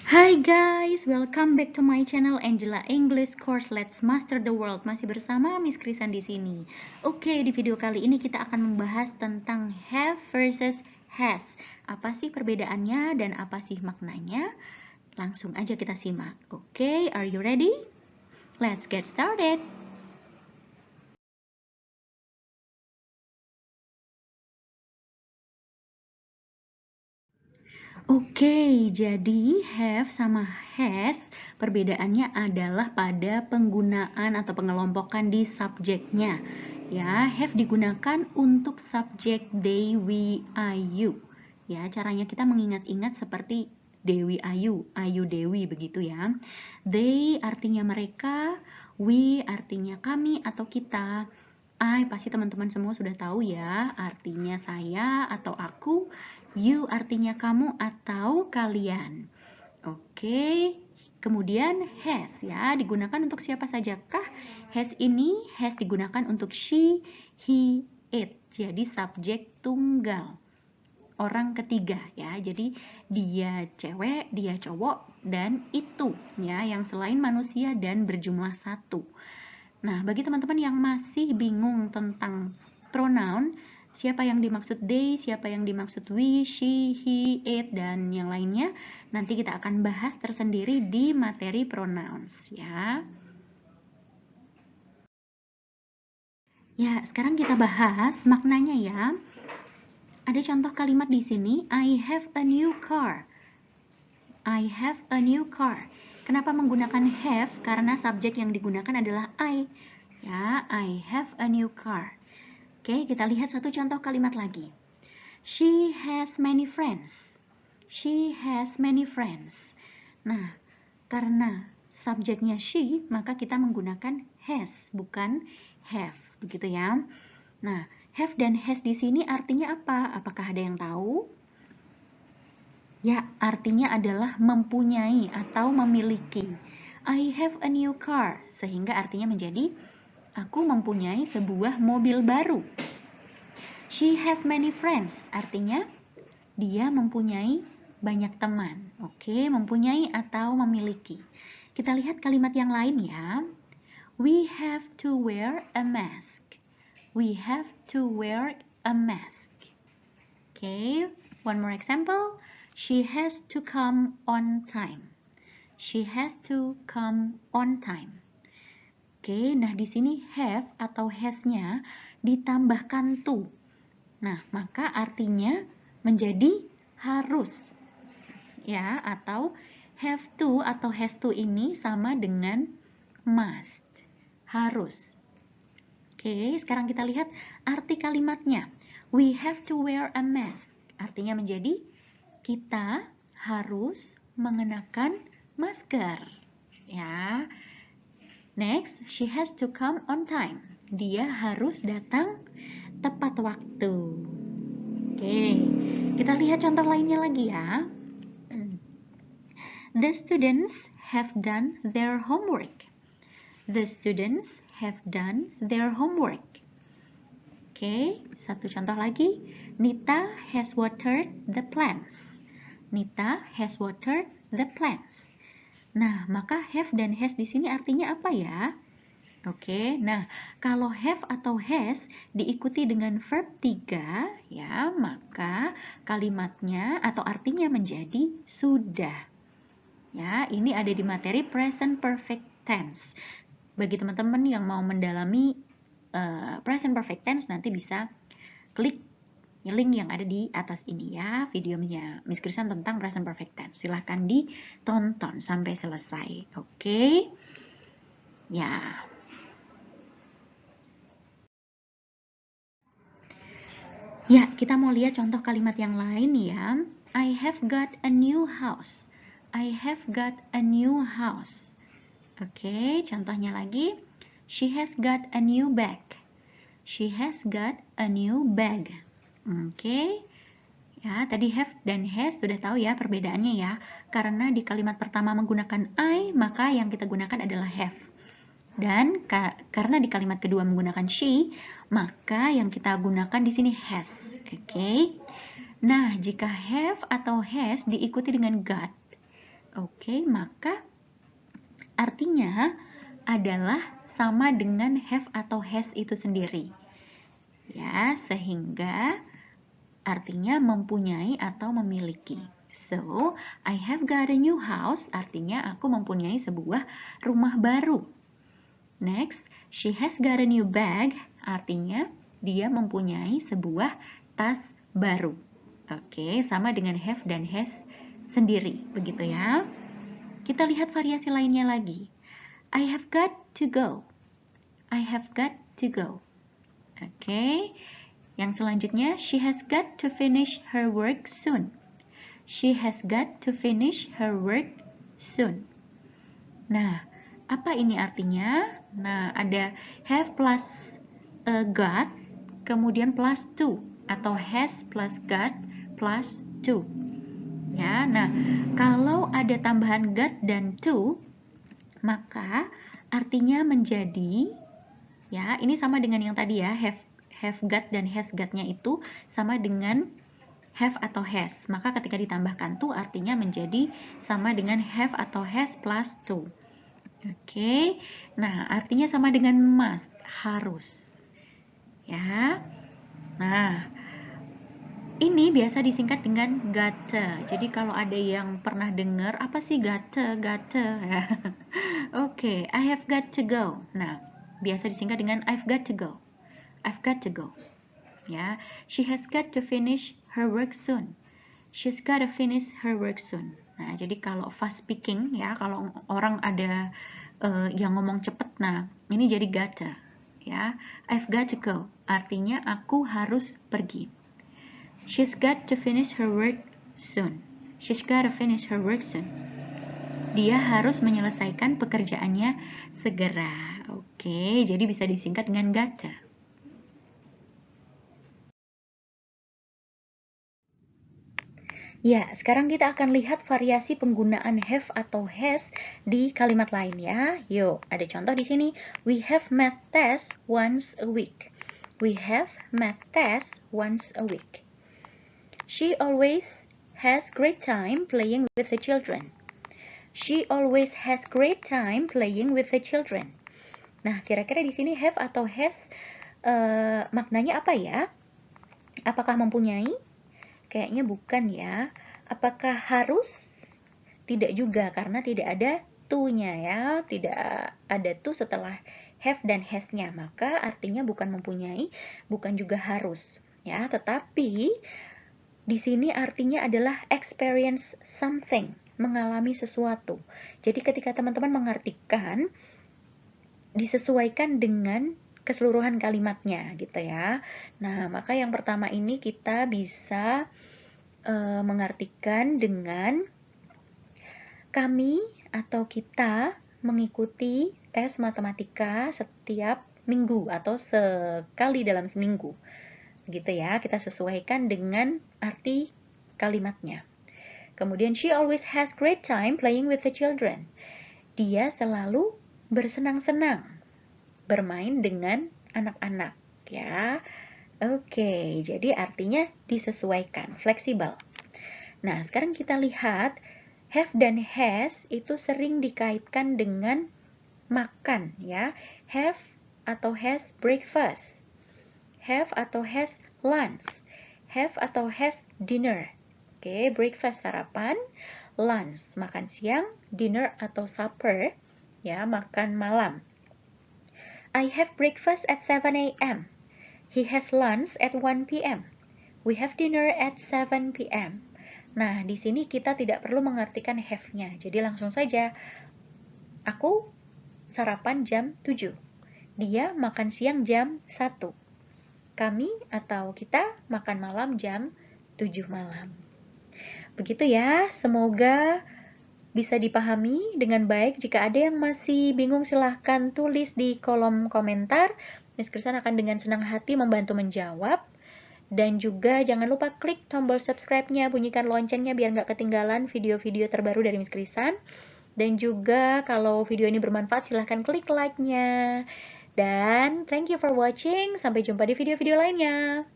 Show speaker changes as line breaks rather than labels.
Hi guys, welcome back to my channel Angela English Course Let's Master the World. Masih bersama Miss Krisan di sini. Oke, di video kali ini kita akan membahas tentang have versus has. Apa sih perbedaannya dan apa sih maknanya? Langsung aja kita simak. Oke, are you ready? Let's get started. Oke, jadi have sama has perbedaannya adalah pada penggunaan atau pengelompokan di subjeknya. Ya, have digunakan untuk subjek they, we, I, you. Ya, caranya kita mengingat-ingat seperti Dewi Ayu, Ayu Dewi begitu ya. They artinya mereka, we artinya kami atau kita. I pasti teman-teman semua sudah tahu ya, artinya saya atau aku. You artinya kamu atau kalian. Oke, kemudian has ya, digunakan untuk siapa sajakah? Has ini digunakan untuk she, he, it. Jadi subjek tunggal. Orang ketiga ya. Jadi dia cewek, dia cowok, dan itu ya, yang selain manusia dan berjumlah satu. Nah, bagi teman-teman yang masih bingung tentang pronoun, siapa yang dimaksud they, siapa yang dimaksud we, she, he, it, dan yang lainnya, nanti kita akan bahas tersendiri di materi pronouns ya. Ya, sekarang kita bahas maknanya ya. Ada contoh kalimat di sini, I have a new car. I have a new car. Kenapa menggunakan have? Karena subjek yang digunakan adalah I. Ya, I have a new car. Oke, kita lihat satu contoh kalimat lagi. She has many friends. She has many friends. Nah, karena subjeknya she, maka kita menggunakan has, bukan have. Begitu ya. Nah, have dan has di sini artinya apa? Apakah ada yang tahu? Ya, artinya adalah mempunyai atau memiliki. I have a new car, sehingga artinya menjadi aku mempunyai sebuah mobil baru. She has many friends, artinya dia mempunyai banyak teman. Oke, mempunyai atau memiliki. Kita lihat kalimat yang lain ya. We have to wear a mask. We have to wear a mask. Oke, one more example. She has to come on time. She has to come on time. Oke, nah di sini have atau has-nya ditambahkan to. Nah, maka artinya menjadi harus. Ya, atau have to atau has to ini sama dengan must. Harus. Oke, sekarang kita lihat arti kalimatnya. We have to wear a mask. Artinya menjadi kita harus mengenakan masker. Ya. Next, she has to come on time. Dia harus datang tepat waktu. Oke, kita lihat contoh lainnya lagi ya. The students have done their homework. The students have done their homework. Oke, satu contoh lagi. Nita has watered the plants. Nita has watered the plants. Nah, maka have dan has di sini artinya apa ya? Oke, nah kalau have atau has diikuti dengan verb 3 ya, maka kalimatnya atau artinya menjadi sudah. Ya, ini ada di materi present perfect tense. Bagi teman-teman yang mau mendalami present perfect tense nanti bisa klik link yang ada di atas ini ya, videonya Miss Krisan tentang present perfect tense. Silahkan ditonton sampai selesai. Oke. Ya. Ya, kita mau lihat contoh kalimat yang lain ya. I have got a new house. I have got a new house. Oke, contohnya lagi. She has got a new bag. She has got a new bag. Oke. Ya, tadi have dan has sudah tahu ya perbedaannya ya. Karena di kalimat pertama menggunakan I, maka yang kita gunakan adalah have. Dan karena di kalimat kedua menggunakan she, maka yang kita gunakan di sini has. Oke. Nah, jika have atau has diikuti dengan got. Oke, maka artinya adalah sama dengan have atau has itu sendiri. Ya, sehingga artinya mempunyai atau memiliki. So, I have got a new house artinya aku mempunyai sebuah rumah baru. Next, she has got a new bag artinya dia mempunyai sebuah tas baru. Oke, sama dengan have dan has sendiri, begitu ya. Kita lihat variasi lainnya lagi. I have got to go. I have got to go. Oke. Yang selanjutnya, she has got to finish her work soon. She has got to finish her work soon. Nah, apa ini artinya? Nah, ada have plus got, kemudian plus to, atau has plus got plus to. Ya, nah, kalau ada tambahan got dan to, maka artinya menjadi, ya, ini sama dengan yang tadi ya, have got dan has got-nya itu sama dengan have atau has. Maka ketika ditambahkan to artinya menjadi sama dengan have atau has plus to. Oke, nah artinya sama dengan must, harus. Ya, nah ini biasa disingkat dengan gotta. Jadi kalau ada yang pernah dengar apa sih gotta, ya. Oke, I have got to go. Nah, biasa disingkat dengan I've got to go. I've got to go. Ya, she has got to finish her work soon. She's got to finish her work soon. Nah, jadi kalau fast speaking ya, kalau orang ada yang ngomong cepet, nah ini jadi gotta. Ya, I've got to go. Artinya aku harus pergi. She's got to finish her work soon. She's got to finish her work soon. Dia harus menyelesaikan pekerjaannya segera. Oke, jadi bisa disingkat dengan gotta. Ya, sekarang kita akan lihat variasi penggunaan have atau has di kalimat lain ya. Yuk, ada contoh di sini. We have math test once a week. We have math test once a week. She always has great time playing with the children. She always has great time playing with the children. Nah, kira-kira di sini have atau has maknanya apa ya? Apakah mempunyai? Kayaknya bukan ya. Apakah harus? Tidak juga, karena tidak ada to-nya ya. Tidak ada to setelah have dan has-nya. Maka artinya bukan mempunyai, bukan juga harus. Ya, tetapi di sini artinya adalah experience something, mengalami sesuatu. Jadi ketika teman-teman mengartikan, disesuaikan dengan keseluruhan kalimatnya gitu ya. Nah, maka yang pertama ini kita bisa mengartikan dengan kami atau kita mengikuti tes matematika setiap minggu atau sekali dalam seminggu. Gitu ya, kita sesuaikan dengan arti kalimatnya. Kemudian, she always has great time playing with the children. Dia selalu bersenang-senang bermain dengan anak-anak ya. Oke, jadi artinya disesuaikan, fleksibel. Nah, sekarang kita lihat have dan has itu sering dikaitkan dengan makan ya. Have atau has breakfast. Have atau has lunch. Have atau has dinner. Oke, breakfast sarapan, lunch makan siang, dinner atau supper ya, makan malam. I have breakfast at 7 a.m. He has lunch at 1 p.m. We have dinner at 7 p.m. Nah, di sini kita tidak perlu mengartikan have-nya. Jadi langsung saja, aku sarapan jam 7. Dia makan siang jam 1. Kami atau kita makan malam jam 7 malam. Begitu ya, semoga bisa dipahami dengan baik. Jika ada yang masih bingung, silahkan tulis di kolom komentar. Miss Krisan akan dengan senang hati membantu menjawab. Dan juga jangan lupa klik tombol subscribe-nya, bunyikan loncengnya biar nggak ketinggalan video-video terbaru dari Miss Krisan. Dan juga kalau video ini bermanfaat, silahkan klik like-nya. Dan thank you for watching. Sampai jumpa di video-video lainnya.